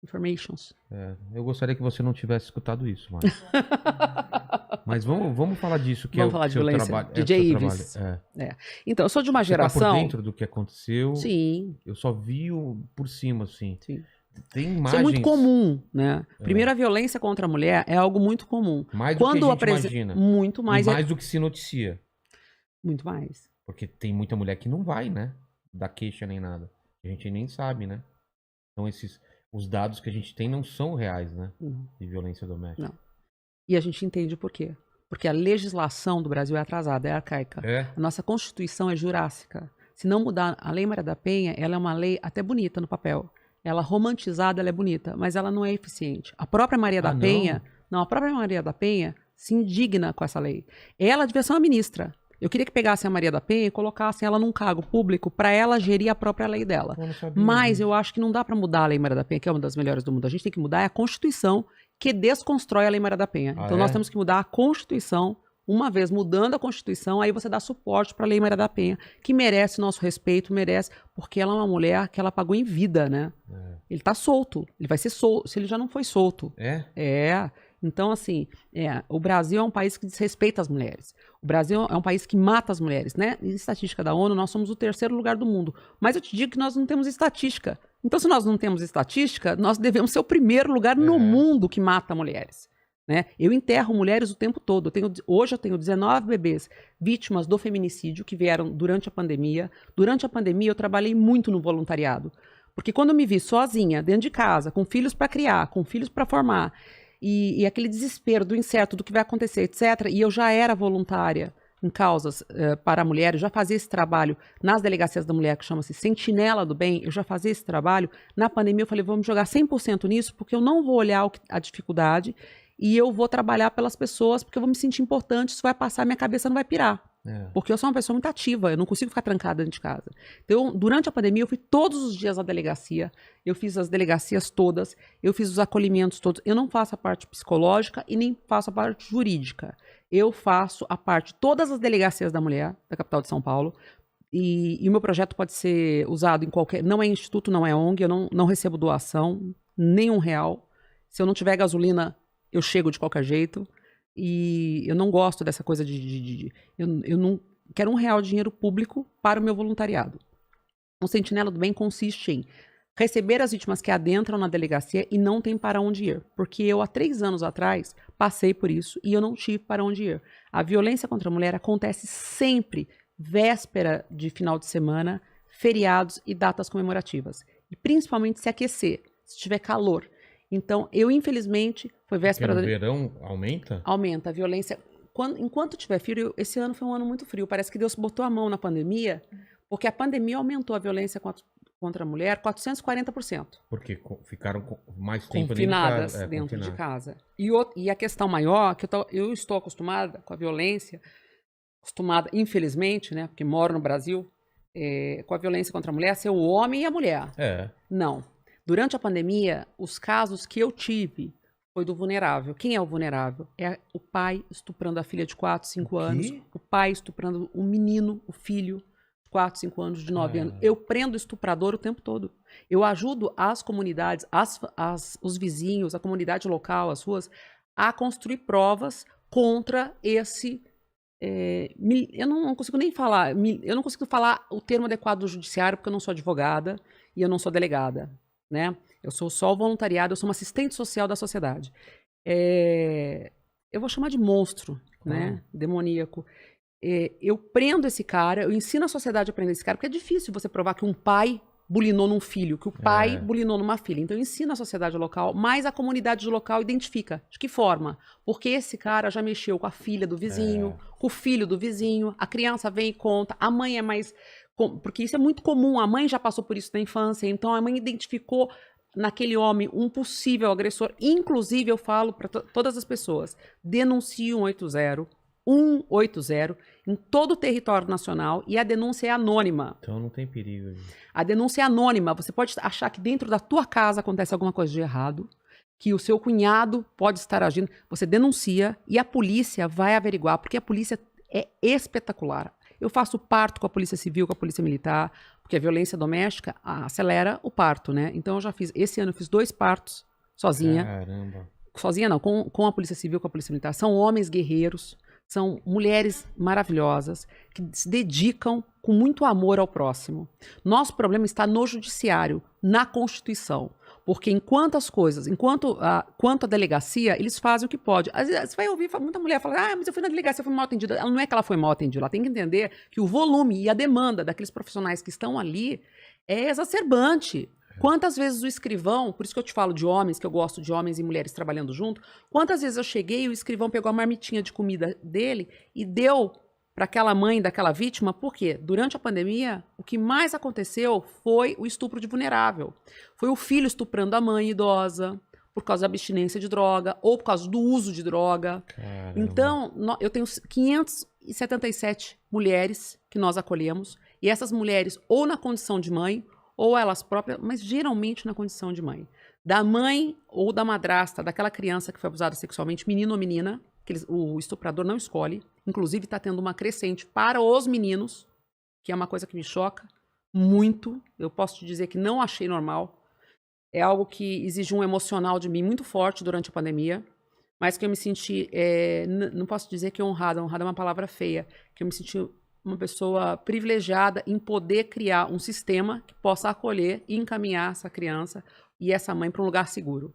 informations. Eu gostaria que você não tivesse escutado isso, mas vamos falar disso, que vamos falar de violência. Trabalho, DJ Ives. Então, eu sou de uma geração... Você tá por dentro do que aconteceu? Sim. Eu só vi por cima, assim. Sim. Tem imagens... Isso é muito comum, né? Primeiro, a violência contra a mulher é algo muito comum. Mais do que a gente imagina. Muito mais. E mais do que se noticia. Muito mais. Porque tem muita mulher que não vai, né? Dar queixa nem nada. A gente nem sabe, né? Então, os dados que a gente tem não são reais, né? De violência doméstica. Não. E a gente entende por quê. Porque a legislação do Brasil é atrasada, é arcaica. A nossa Constituição é jurássica. Se não mudar a Lei Maria da Penha, ela é uma lei até bonita no papel. Ela romantizada, ela é bonita, mas ela não é eficiente. A própria Maria da Penha, a própria Maria da Penha se indigna com essa lei. Ela devia ser uma ministra. Eu queria que pegassem a Maria da Penha e colocassem ela num cargo público para ela gerir a própria lei dela. Mas eu acho que não dá para mudar a Lei Maria da Penha, que é uma das melhores do mundo. A gente tem que mudar a Constituição, que desconstrói a Lei Maria da Penha. Então nós temos que mudar a Constituição. Uma vez mudando a Constituição, aí você dá suporte para a Lei Maria da Penha, que merece nosso respeito, merece, porque ela é uma mulher que ela pagou em vida, né? Ele tá solto, ele vai ser solto, se ele já não foi solto. Então, assim, o Brasil é um país que desrespeita as mulheres. O Brasil é um país que mata as mulheres, né? Em estatística da ONU, nós somos o 3º lugar do mundo. Mas eu te digo que nós não temos estatística. Então, se nós não temos estatística, nós devemos ser o 1º lugar no mundo que mata mulheres. Né? Eu enterro mulheres o tempo todo. Hoje eu tenho 19 bebês vítimas do feminicídio que vieram durante a pandemia. Durante a pandemia eu trabalhei muito no voluntariado. Porque quando eu me vi sozinha, dentro de casa, com filhos para criar, com filhos para formar, e aquele desespero do incerto, do que vai acontecer, etc. E eu já era voluntária em causas para mulheres, já fazia esse trabalho nas delegacias da mulher, que chama-se Sentinela do Bem, eu já fazia esse trabalho. Na pandemia eu falei, vamos jogar 100% nisso, porque eu não vou olhar a dificuldade, e eu vou trabalhar pelas pessoas, porque eu vou me sentir importante, isso vai passar, minha cabeça não vai pirar. Porque eu sou uma pessoa muito ativa, eu não consigo ficar trancada dentro de casa. Então, durante a pandemia, eu fui todos os dias à delegacia, eu fiz as delegacias todas, eu fiz os acolhimentos todos. Eu não faço a parte psicológica e nem faço a parte jurídica. Eu faço a parte, todas as delegacias da mulher, da capital de São Paulo, e o meu projeto pode ser usado em qualquer... Não é instituto, não é ONG, eu não recebo doação, nem R$1. Se eu não tiver gasolina, eu chego de qualquer jeito. E eu não gosto dessa coisa eu não quero R$1 de dinheiro público para o meu voluntariado. O Sentinela do Bem consiste em receber as vítimas que adentram na delegacia e não tem para onde ir. Porque eu, há 3 anos atrás, passei por isso e eu não tive para onde ir. A violência contra a mulher acontece sempre véspera de final de semana, feriados e datas comemorativas. E principalmente se aquecer, se tiver calor. Então, eu, infelizmente, foi véspera... Porque no verão aumenta? Aumenta a violência. Enquanto tiver frio, esse ano foi um ano muito frio. Parece que Deus botou a mão na pandemia, porque a pandemia aumentou a violência contra a mulher 440%. Porque ficaram mais tempo confinadas dentro de casa. E a questão maior, que eu estou acostumada com a violência, infelizmente, né, porque moro no Brasil, com a violência contra a mulher, ser o homem e a mulher. Não. Durante a pandemia, os casos que eu tive foi do vulnerável. Quem é o vulnerável? É o pai estuprando a filha de 4, 5 anos. O pai estuprando o menino, o filho, de 4, 5 anos, de 9 anos. Eu prendo o estuprador o tempo todo. Eu ajudo as comunidades, os vizinhos, a comunidade local, as ruas, a construir provas contra esse... eu não consigo nem falar... Eu não consigo falar o termo adequado do judiciário, porque eu não sou advogada e eu não sou delegada. Né? Eu sou só o voluntariado, eu sou uma assistente social da sociedade. Eu vou chamar de monstro, né? Demoníaco. Eu prendo esse cara, eu ensino a sociedade a prender esse cara, porque é difícil você provar que um pai bulinou num filho, que o pai bulinou numa filha. Então eu ensino a sociedade local, mas a comunidade local identifica. De que forma? Porque esse cara já mexeu com a filha do vizinho, com o filho do vizinho, a criança vem e conta, a mãe é mais... Porque isso é muito comum, a mãe já passou por isso na infância, então a mãe identificou naquele homem um possível agressor. Inclusive, eu falo para todas as pessoas, denuncie 180 em todo o território nacional e a denúncia é anônima. Então não tem perigo. A denúncia é anônima, você pode achar que dentro da tua casa acontece alguma coisa de errado, que o seu cunhado pode estar agindo, você denuncia e a polícia vai averiguar, porque a polícia é espetacular. Eu faço parto com a Polícia Civil, com a Polícia Militar, porque a violência doméstica acelera o parto, né? Então eu já fiz, esse ano eu fiz 2 partos sozinha. Caramba. Sozinha não, com a Polícia Civil, com a Polícia Militar. São homens guerreiros, são mulheres maravilhosas, que se dedicam com muito amor ao próximo. Nosso problema está no judiciário, na Constituição. Porque enquanto a delegacia, eles fazem o que pode. Às vezes você vai ouvir muita mulher falar, mas eu fui na delegacia, eu fui mal atendida. Ela não é que ela foi mal atendida, ela tem que entender que o volume e a demanda daqueles profissionais que estão ali é exacerbante. Quantas vezes o escrivão, por isso que eu te falo de homens, que eu gosto de homens e mulheres trabalhando junto, quantas vezes eu cheguei e o escrivão pegou a marmitinha de comida dele e deu para aquela mãe daquela vítima, porque durante a pandemia, o que mais aconteceu foi o estupro de vulnerável. Foi o filho estuprando a mãe idosa, por causa da abstinência de droga, ou por causa do uso de droga. Caramba. Então, eu tenho 577 mulheres que nós acolhemos, e essas mulheres ou na condição de mãe, ou elas próprias, mas geralmente na condição de mãe. Da mãe ou da madrasta, daquela criança que foi abusada sexualmente, menino ou menina, que o estuprador não escolhe, inclusive está tendo uma crescente para os meninos, que é uma coisa que me choca muito, eu posso te dizer que não achei normal, é algo que exige um emocional de mim muito forte durante a pandemia, mas que eu me senti, não posso dizer que honrada é uma palavra feia, que eu me senti uma pessoa privilegiada em poder criar um sistema que possa acolher e encaminhar essa criança e essa mãe para um lugar seguro.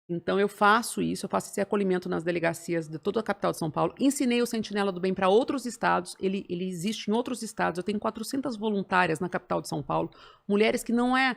Então eu faço esse acolhimento nas delegacias de toda a capital de São Paulo. Ensinei o Sentinela do Bem para outros estados, ele existe em outros estados. Eu tenho 400 voluntárias na capital de São Paulo, mulheres que não é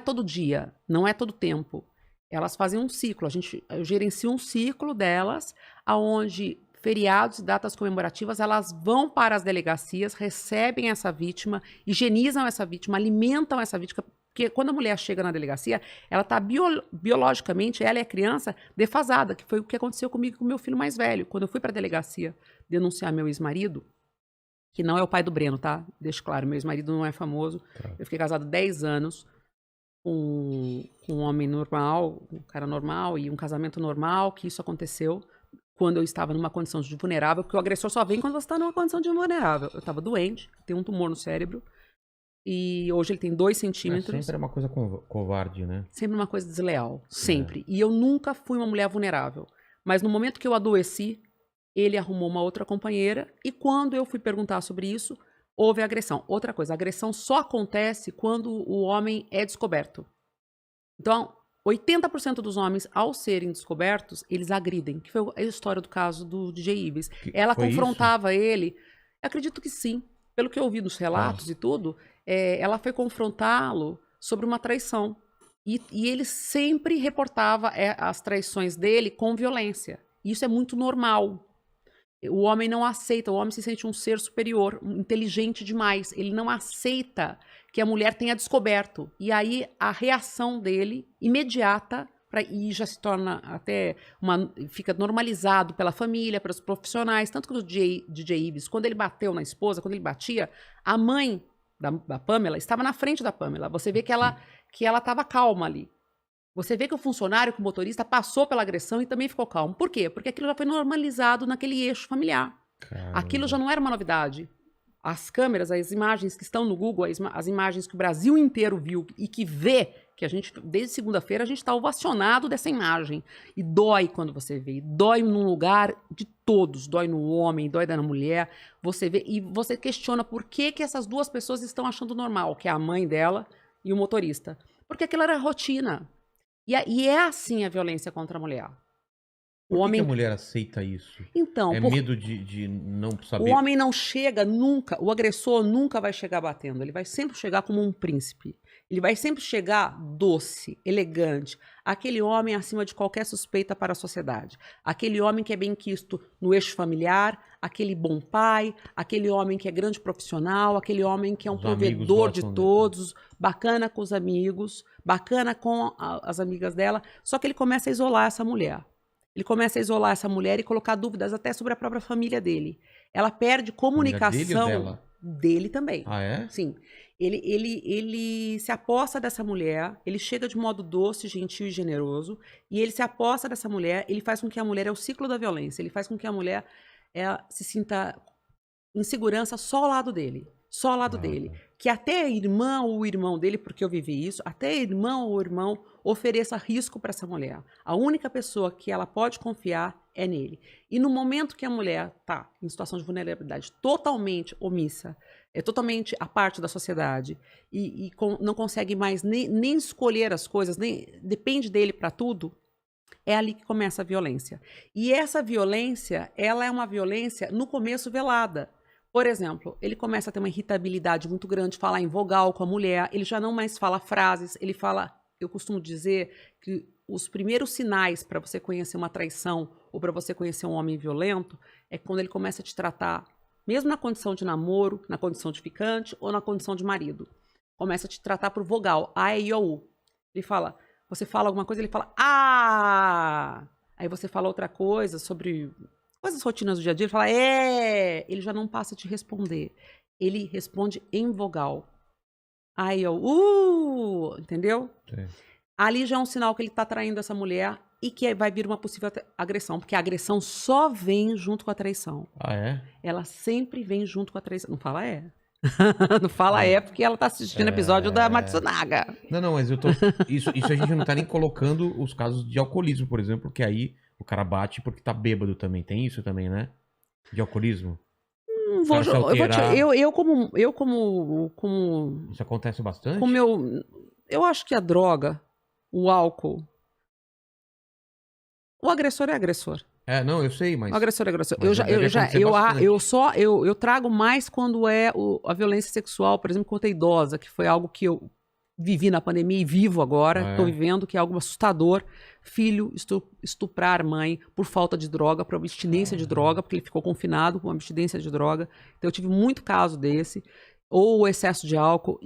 todo dia, não é todo tempo. Elas fazem um ciclo, eu gerencio um ciclo delas, aonde feriados e datas comemorativas, elas vão para as delegacias, recebem essa vítima, higienizam essa vítima, alimentam essa vítima, porque quando a mulher chega na delegacia, ela está biologicamente, ela é a criança, defasada, que foi o que aconteceu comigo e com o meu filho mais velho. Quando eu fui para a delegacia denunciar meu ex-marido, que não é o pai do Breno, tá? Deixa claro, meu ex-marido não é famoso. Eu fiquei casado 10 anos com um homem normal, um cara normal e um casamento normal, que isso aconteceu quando eu estava numa condição de vulnerável, porque o agressor só vem quando você está numa condição de vulnerável. Eu estava doente, tenho um tumor no cérebro, e hoje ele tem 2 centímetros. Sempre é uma coisa covarde, né? Sempre uma coisa desleal, sempre. E eu nunca fui uma mulher vulnerável. Mas no momento que eu adoeci, ele arrumou uma outra companheira, e quando eu fui perguntar sobre isso, houve agressão. Outra coisa, a agressão só acontece quando o homem é descoberto. Então, 80% dos homens, ao serem descobertos, eles agridem. Que foi a história do caso do DJ Ives. Ela confrontava ele. Eu acredito que sim. Pelo que eu ouvi nos relatos e tudo, ela foi confrontá-lo sobre uma traição. E ele sempre reportava as traições dele com violência. Isso é muito normal. O homem não aceita, o homem se sente um ser superior, inteligente demais. Ele não aceita que a mulher tenha descoberto. E aí a reação dele, imediata, e já se torna até fica normalizado pela família, pelos profissionais. Tanto que o DJ Ives, quando ele bateu na esposa, quando ele batia, a mãe da Pamela estava na frente da Pamela. Você vê que ela estava calma ali. Você vê que o funcionário, que o motorista, passou pela agressão e também ficou calmo. Por quê? Porque aquilo já foi normalizado naquele eixo familiar. Caramba. Aquilo já não era uma novidade. As câmeras, as imagens que estão no Google, as imagens que o Brasil inteiro viu e que vê, que a gente, desde segunda-feira, a gente está ovacionado dessa imagem. E dói quando você vê. E dói num lugar de todos. Dói no homem, dói na mulher. Você vê e você questiona por que essas duas pessoas estão achando normal, que é a mãe dela e o motorista. Porque aquilo era rotina. E é assim a violência contra a mulher. Por que a mulher aceita isso? Então, medo de não saber? O homem não chega nunca, o agressor nunca vai chegar batendo. Ele vai sempre chegar como um príncipe. Ele vai sempre chegar doce, elegante. Aquele homem acima de qualquer suspeita para a sociedade. Aquele homem que é bem quisto no eixo familiar, aquele bom pai, aquele homem que é grande profissional, aquele homem que é um provedor de todos, bacana com os amigos, bacana com as amigas dela. Só que ele começa a isolar essa mulher. Ele começa a isolar essa mulher e colocar dúvidas até sobre a própria família dele. Ela perde comunicação. Dele ou dela? Dele também. Ah, é? Sim. Ele se aposta dessa mulher, ele chega de modo doce, gentil e generoso, e ele se aposta dessa mulher, ele faz com que a mulher, é o ciclo da violência, ele faz com que a mulher se sinta insegurança só ao lado dele. Só ao lado dele. Que até a irmã ou o irmão dele, porque eu vivi isso, até a irmã ou o irmão ofereça risco para essa mulher. A única pessoa que ela pode confiar é nele. E no momento que a mulher está em situação de vulnerabilidade totalmente omissa, é totalmente à parte da sociedade e não consegue mais nem escolher as coisas, nem depende dele para tudo, é ali que começa a violência. E essa violência, ela é uma violência no começo velada. Por exemplo, ele começa a ter uma irritabilidade muito grande, falar em vogal com a mulher, ele já não mais fala frases, ele fala, eu costumo dizer que os primeiros sinais para você conhecer uma traição ou para você conhecer um homem violento é quando ele começa a te tratar, mesmo na condição de namoro, na condição de ficante ou na condição de marido. Começa a te tratar por vogal, A, E, I, O, U. Ele fala, você fala alguma coisa, ele fala, ah! Aí você fala outra coisa sobre coisas rotinas do dia a dia, ele fala, ele já não passa a te responder. Ele responde em vogal. Aí eu, entendeu? Sim. Ali já é um sinal que ele tá traindo essa mulher e que vai vir uma possível agressão, porque a agressão só vem junto com a traição. Ah, é? Ela sempre vem junto com a traição. Não fala não fala porque ela tá assistindo episódio da Matsunaga. Não, mas eu tô... Isso a gente não tá nem colocando os casos de alcoolismo, por exemplo, que aí o cara bate porque tá bêbado também. Tem isso também, né? De alcoolismo. Eu como... Isso acontece bastante? Eu acho que a droga, o álcool... O agressor é agressor. Não, eu sei, mas... O agressor é agressor. Eu trago mais quando é a violência sexual, por exemplo, contra a idosa, que foi algo que eu vivi na pandemia e vivo agora, estou vivendo, que é algo assustador. Filho estuprar mãe por falta de droga, por abstinência de droga, porque ele ficou confinado com abstinência de droga. Então eu tive muito caso desse, ou o excesso de álcool.